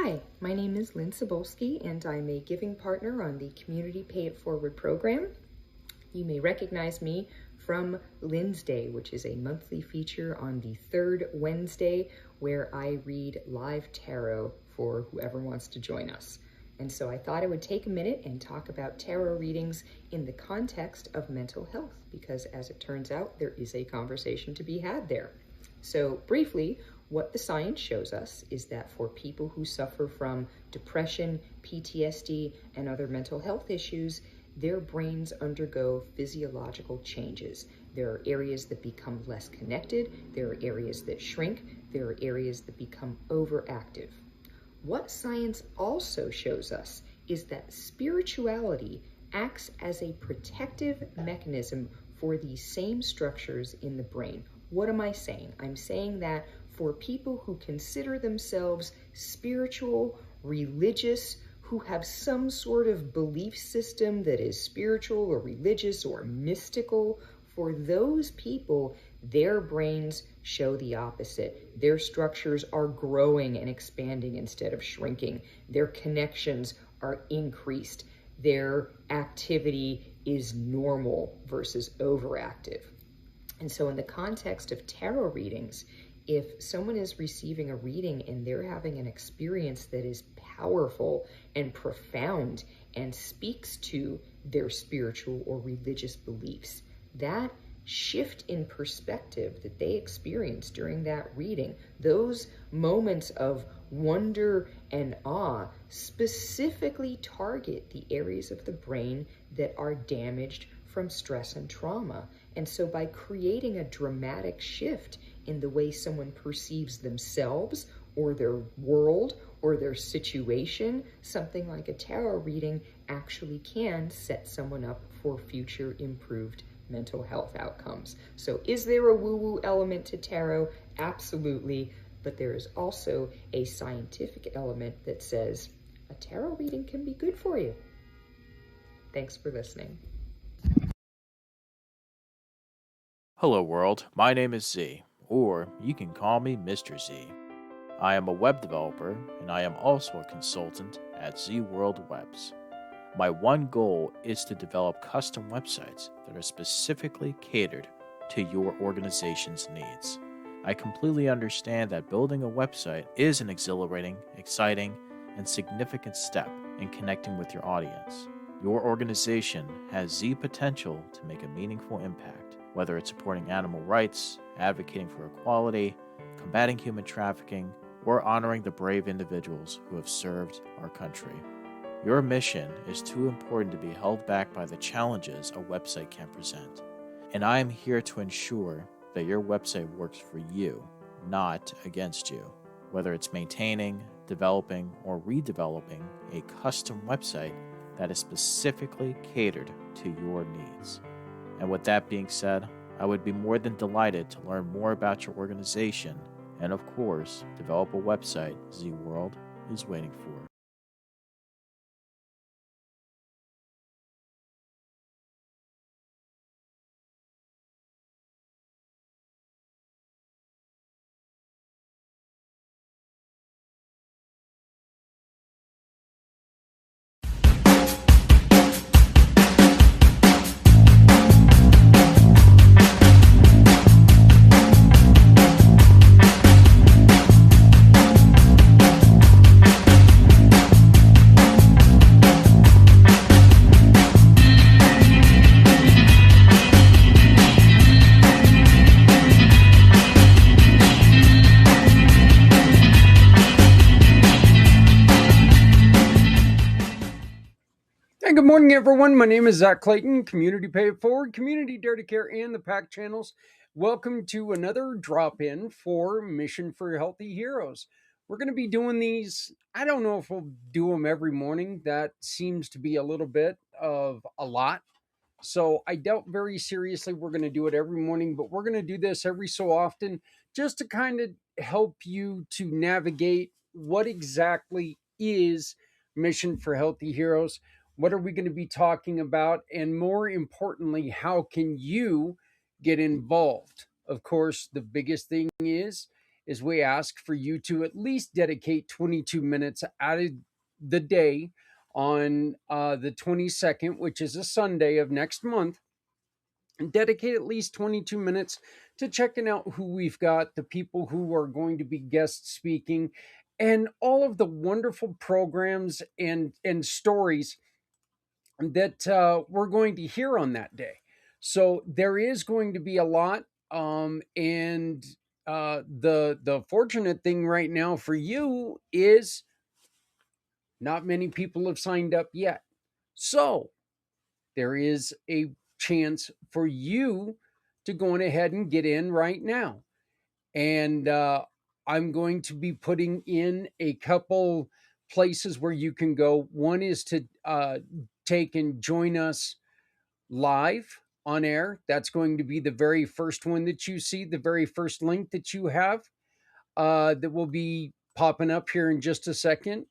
Hi, my name is Lynn Sublski, and I'm a giving partner on the Community Pay It Forward program. You may recognize me from Lynn's Day, which is a monthly feature on the third Wednesday where I read live tarot for whoever wants to join us. And so I thought I would take a minute and talk about tarot readings in the context of mental health, because as it turns out, there is a conversation to be had there. So briefly, what the science shows us is that for people who suffer from depression, PTSD, and other mental health issues, their brains undergo physiological changes. There are areas that become less connected, there are areas that shrink, there are areas that become overactive. What science also shows us is that spirituality acts as a protective mechanism for these same structures in the brain. What am I saying? I'm saying that for people who consider themselves spiritual, religious, who have some sort of belief system that is spiritual or religious or mystical, for those people, their brains show the opposite. Their structures are growing and expanding instead of shrinking. Their connections are increased. Their activity is normal versus overactive. And so in the context of tarot readings, if someone is receiving a reading and they're having an experience that is powerful and profound and speaks to their spiritual or religious beliefs, that shift in perspective that they experience during that reading, those moments of wonder and awe, specifically target the areas of the brain that are damaged from stress and trauma. And so by creating a dramatic shift in the way someone perceives themselves or their world or their situation, something like a tarot reading actually can set someone up for future improved mental health outcomes. So is there a woo-woo element to tarot? Absolutely. But there is also a scientific element that says a tarot reading can be good for you. Thanks for listening. Hello, world. My name is Z, or you can call me Mr. Z. I am a web developer, and I am also a consultant at Z World Webs. My one goal is to develop custom websites that are specifically catered to your organization's needs. I completely understand that building a website is an exhilarating, exciting, and significant step in connecting with your audience. Your organization has Z potential to make a meaningful impact, whether it's supporting animal rights, advocating for equality, combating human trafficking, or honoring the brave individuals who have served our country. Your mission is too important to be held back by the challenges a website can present. And I am here to ensure that your website works for you, not against you. Whether it's maintaining, developing, or redeveloping a custom website that is specifically catered to your needs. And with that being said, I would be more than delighted to learn more about your organization and, of course, develop a website Z World is waiting for. And good morning, everyone. My name is Zak Clayton, Community Pay It Forward, Community Dare to Care, and the PAC channels. Welcome to another drop-in for Mission for Healthy Heroes. We're going to be doing these. I don't know if we'll do them every morning. That seems to be a little bit of a lot. So I doubt very seriously we're going to do it every morning, but we're going to do this every so often just to kind of help you to navigate what exactly is Mission for Healthy Heroes. What are we going to be talking about? And more importantly, how can you get involved? Of course, the biggest thing is is we ask for you to at least dedicate 22 minutes out of the day on the 22nd, which is a Sunday of next month, and dedicate at least 22 minutes to checking out who we've got, the people who are going to be guest speaking, and all of the wonderful programs and stories that we're going to hear on that day. So there is going to be a lot, and the fortunate thing right now for you is not many people have signed up yet. So there is a chance for you to go on ahead and get in right now. And I'm going to be putting in a couple places where you can go. One is to take and join us live on air. That's going to be the very first one that you see, the very first link that you have that will be popping up here in just a second.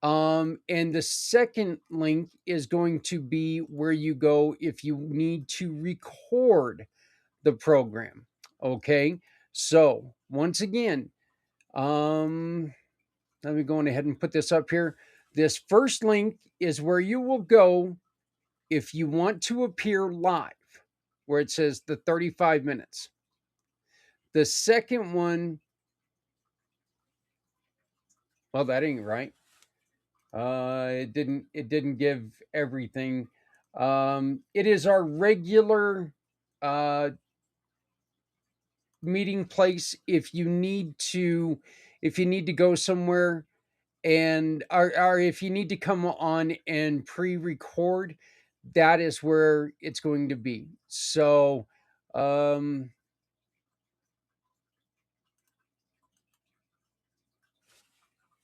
And the second link is going to be where you go if you need to record the program. Okay. So once again, let me go on ahead and put this up here. This first link is where you will go if you want to appear live, where it says the 35 minutes. The second one, well, that ain't right. It didn't give everything. It is our regular meeting place if you need to go somewhere, and or if you need to come on and pre-record, that is where it's going to be. So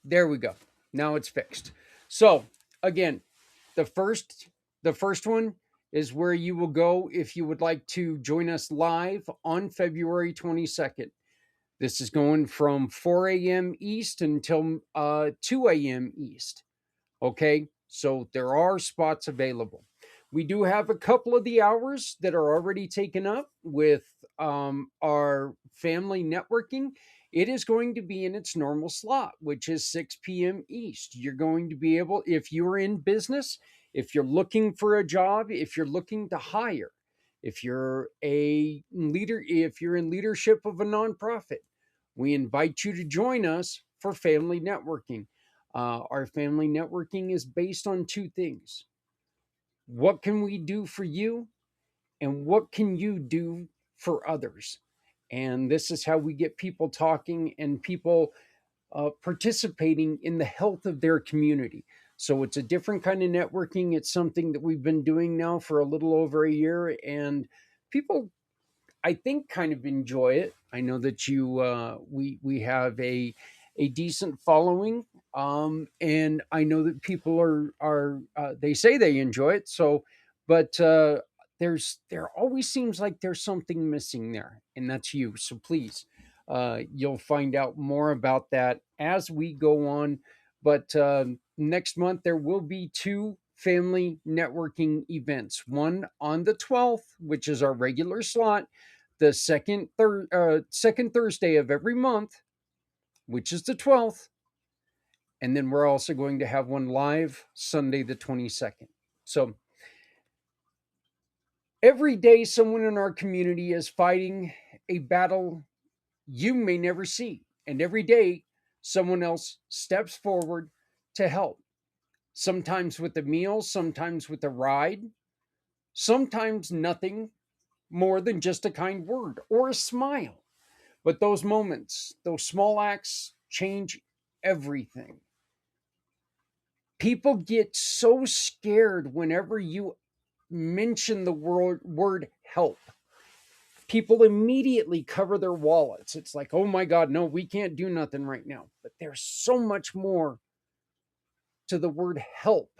there we go. Now it's fixed. So again, the first one is where you will go if you would like to join us live on February 22nd. This is going from 4 a.m. East until 2 a.m. East. Okay, so there are spots available. We do have a couple of the hours that are already taken up with our family networking. It is going to be in its normal slot, which is 6 p.m. East. You're going to be able, if you're in business, if you're looking for a job, if you're looking to hire, if you're a leader, if you're in leadership of a nonprofit, we invite you to join us for family networking. Our family networking is based on two things. What can we do for you? And what can you do for others? And this is how we get people talking and people participating in the health of their community. So it's a different kind of networking. It's something that we've been doing now for a little over a year, and people, I think, kind of enjoy it. I know that we have a decent following, and I know that people are they say they enjoy it. So, but there always seems like there's something missing there, and that's you. So please, you'll find out more about that as we go on. But next month there will be two family networking events. One on the 12th, which is our regular slot, the second Thursday of every month, which is the 12th. And then we're also going to have one live Sunday, the 22nd. So every day, someone in our community is fighting a battle you may never see. And every day, someone else steps forward to help. Sometimes with a meal, sometimes with a ride, sometimes nothing more than just a kind word or a smile. But those moments, those small acts change everything. People get so scared whenever you mention the word help. People immediately cover their wallets. It's like, oh my God, no, we can't do nothing right now. But there's so much more to the word help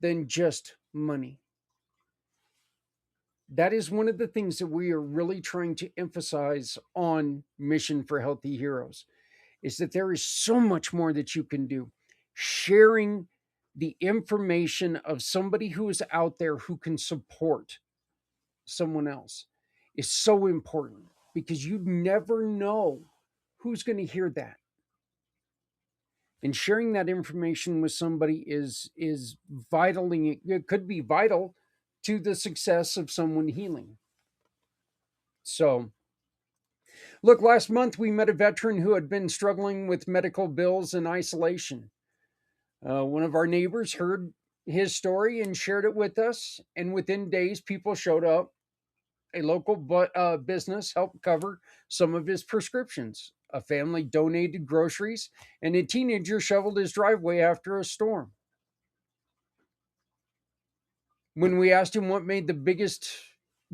than just money. That is one of the things that we are really trying to emphasize on Mission for Healthy Heroes, is that there is so much more that you can do. Sharing the information of somebody who is out there who can support someone else is so important. because you never know who's going to hear that. And sharing that information with somebody is vitally, it could be vital to the success of someone healing. So, look, last month we met a veteran who had been struggling with medical bills and isolation. One of our neighbors heard his story and shared it with us, and within days, people showed up. A local business helped cover some of his prescriptions. A family donated groceries, and a teenager shoveled his driveway after a storm. When we asked him what made the biggest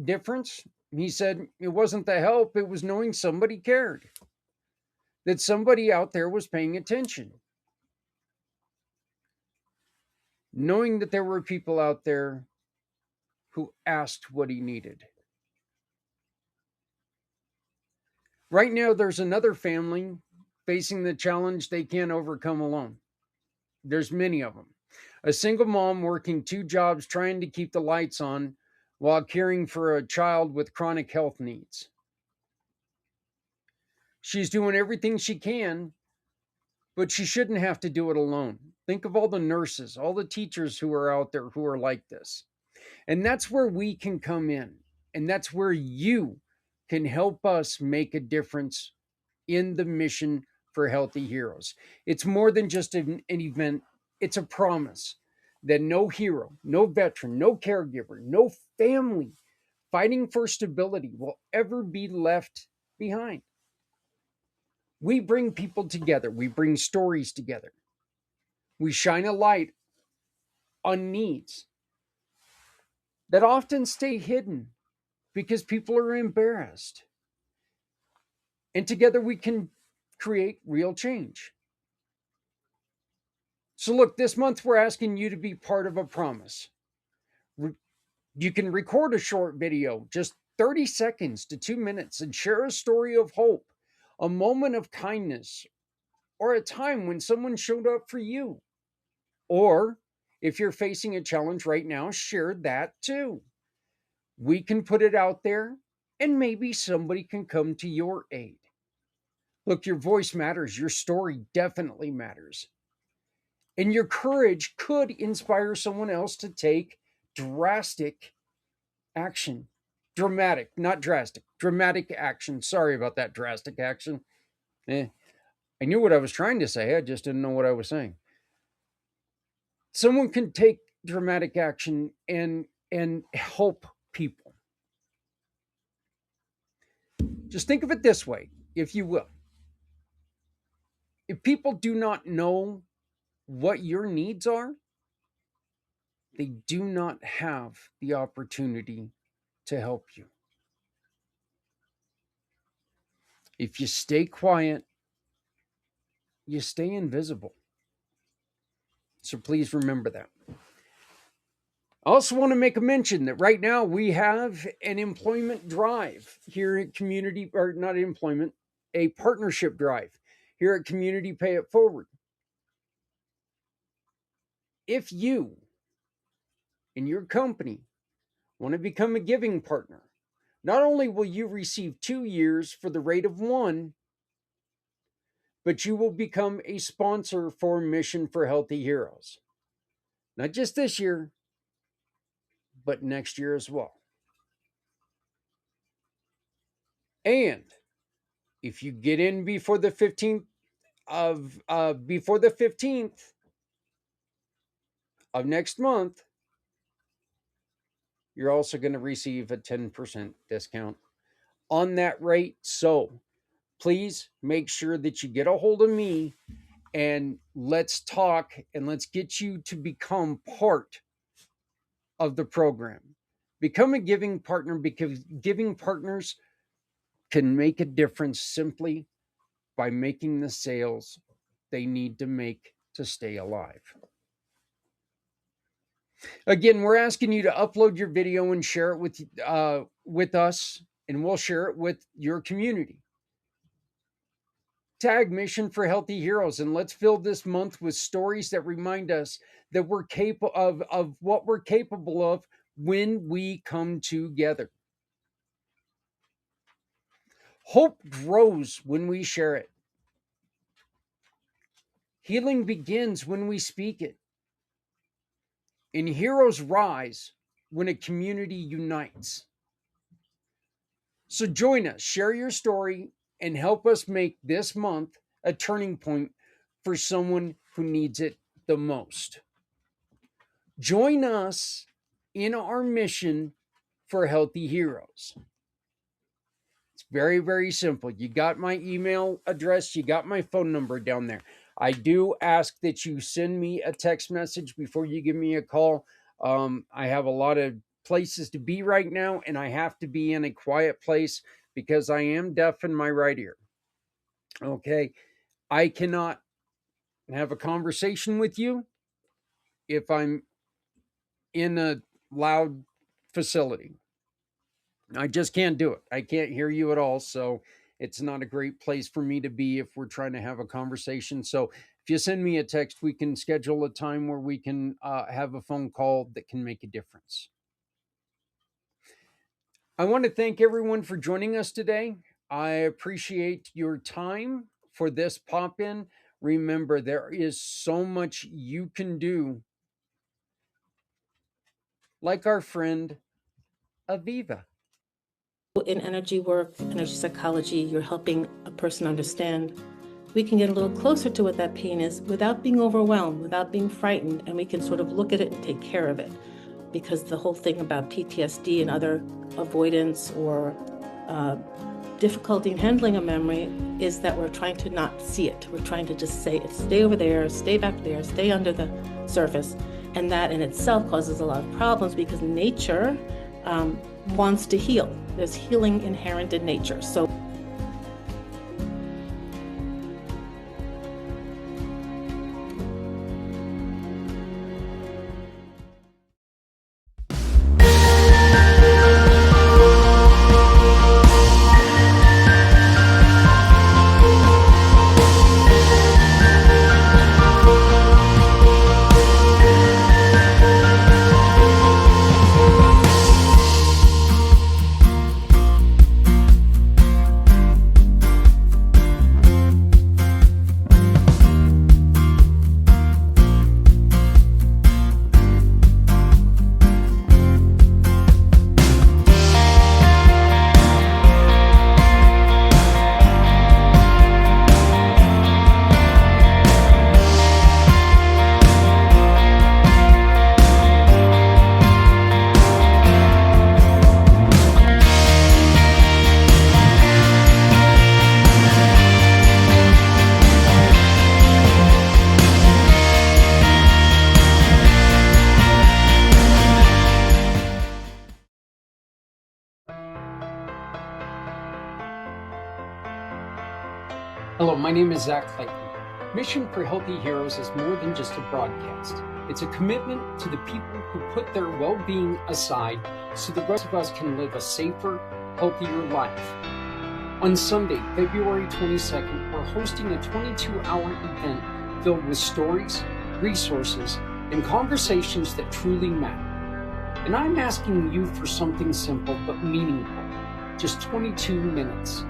difference, he said it wasn't the help, it was knowing somebody cared, that somebody out there was paying attention, knowing that there were people out there who asked what he needed. Right now, there's another family facing the challenge they can't overcome alone. There's many of them. A single mom working 2 jobs trying to keep the lights on while caring for a child with chronic health needs. She's doing everything she can, but she shouldn't have to do it alone. Think of all the nurses, all the teachers who are out there who are like this. And that's where we can come in. And that's where you can help us make a difference in the mission for Healthy Heroes. It's more than just an event, it's a promise that no hero, no veteran, no caregiver, no family fighting for stability will ever be left behind. We bring people together, we bring stories together, we shine a light on needs that often stay hidden because people are embarrassed. And together we can create real change. So look, this month we're asking you to be part of a promise. You can record a short video, just 30 seconds to 2 minutes, and share a story of hope, a moment of kindness, or a time when someone showed up for you. Or if you're facing a challenge right now, share that too. We can put it out there and maybe somebody can come to your aid. Look, your voice matters. Your story definitely matters. And your courage could inspire someone else to take drastic action. Dramatic, not drastic. Dramatic action. Sorry about that, drastic action. I knew what I was trying to say. I just didn't know what I was saying. Someone can take dramatic action and help people. Just think of it this way, if you will. If people do not know what your needs are, they do not have the opportunity to help you. If you stay quiet, you stay invisible. So please remember that. I also want to make a mention that right now we have an employment drive here at Community, or not employment, a partnership drive here at Community Pay It Forward. If you and your company want to become a giving partner, not only will you receive 2 years for the rate of 1, but you will become a sponsor for Mission for Healthy Heroes. Not just this year, but next year as well. And if you get in before the 15th of next month, you're also going to receive a 10% discount on that rate. So please make sure that you get a hold of me and let's talk and let's get you to become part of the program. Become a giving partner, because giving partners can make a difference simply by making the sales they need to make to stay alive. Again, we're asking you to upload your video and share it with us, and we'll share it with your community. Tag Mission for Healthy Heroes, and let's fill this month with stories that remind us that we're capable of what we're capable of when we come together. Hope grows when we share it. Healing begins when we speak it. And heroes rise when a community unites. So join us, share your story, and help us make this month a turning point for someone who needs it the most. Join us in our mission for healthy heroes. It's very, very simple. You got my email address, you got my phone number down there. I do ask that you send me a text message before you give me a call. I have a lot of places to be right now, and I have to be in a quiet place because I am deaf in my right ear. Okay. I cannot have a conversation with you if I'm in a loud facility. I just can't do it. I can't hear you at all. So it's not a great place for me to be if we're trying to have a conversation. So if you send me a text, we can schedule a time where we can have a phone call that can make a difference. I want to thank everyone for joining us today. I appreciate your time for this pop in. Remember, there is so much you can do, like our friend Aviva. In energy work, energy psychology, you're helping a person understand. We can get a little closer to what that pain is without being overwhelmed, without being frightened, and we can sort of look at it and take care of it. Because the whole thing about PTSD and other avoidance or difficulty in handling a memory is that we're trying to not see it. We're trying to just say, stay over there, stay back there, stay under the surface. And that in itself causes a lot of problems because nature wants to heal. There's healing inherent in nature. So Hello, my name is Zak Clayton. Mission for Healthy Heroes is more than just a broadcast. It's a commitment to the people who put their well-being aside so the rest of us can live a safer, healthier life. On Sunday, February 22nd, we're hosting a 22-hour event filled with stories, resources, and conversations that truly matter. And I'm asking you for something simple but meaningful. Just 22 minutes.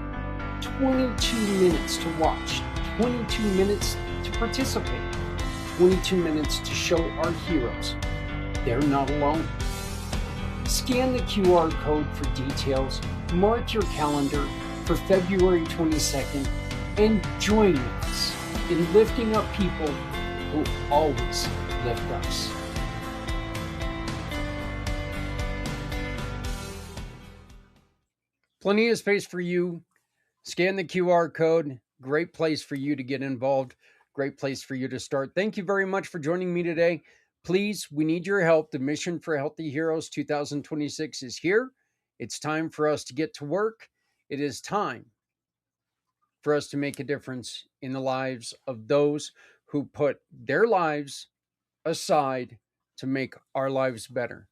22 minutes to watch, 22 minutes to participate, 22 minutes to show our heroes they're not alone. Scan the QR code for details, mark your calendar for February 22nd, and join us in lifting up people who always lift us. Plenty of space for you. Scan the QR code. Great place for you to get involved. Great place for you to start. Thank you very much for joining me today. Please, we need your help. The Mission for Healthy Heroes 2026 is here. It's time for us to get to work. It is time for us to make a difference in the lives of those who put their lives aside to make our lives better.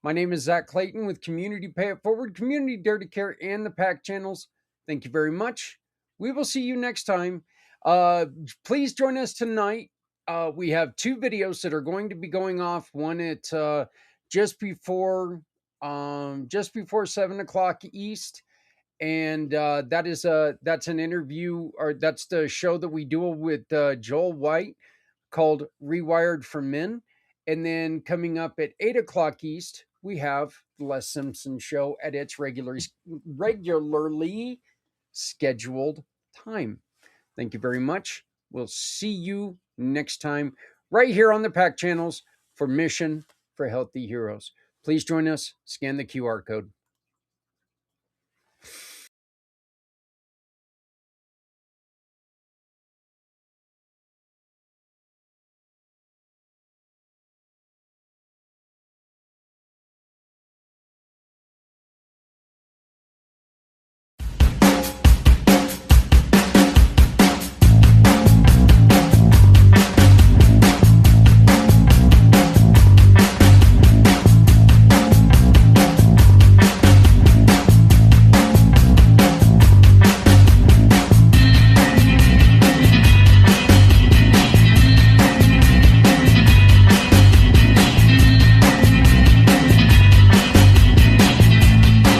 My name is Zak Clayton with Community Pay It Forward, Community Dare to Care, and the PAC channels. Thank you very much. We will see you next time. Please join us tonight. We have two videos that are going to be going off. One at just before 7 o'clock East, and that's an interview, or that's the show that we do with Joel White, called Rewired for Men. And then coming up at 8 o'clock East, we have the Les Simpson Show at its regularly scheduled time. Thank you very much. We'll see you next time right here on the PAC channels for Mission for Healthy Heroes. Please join us. Scan the QR code.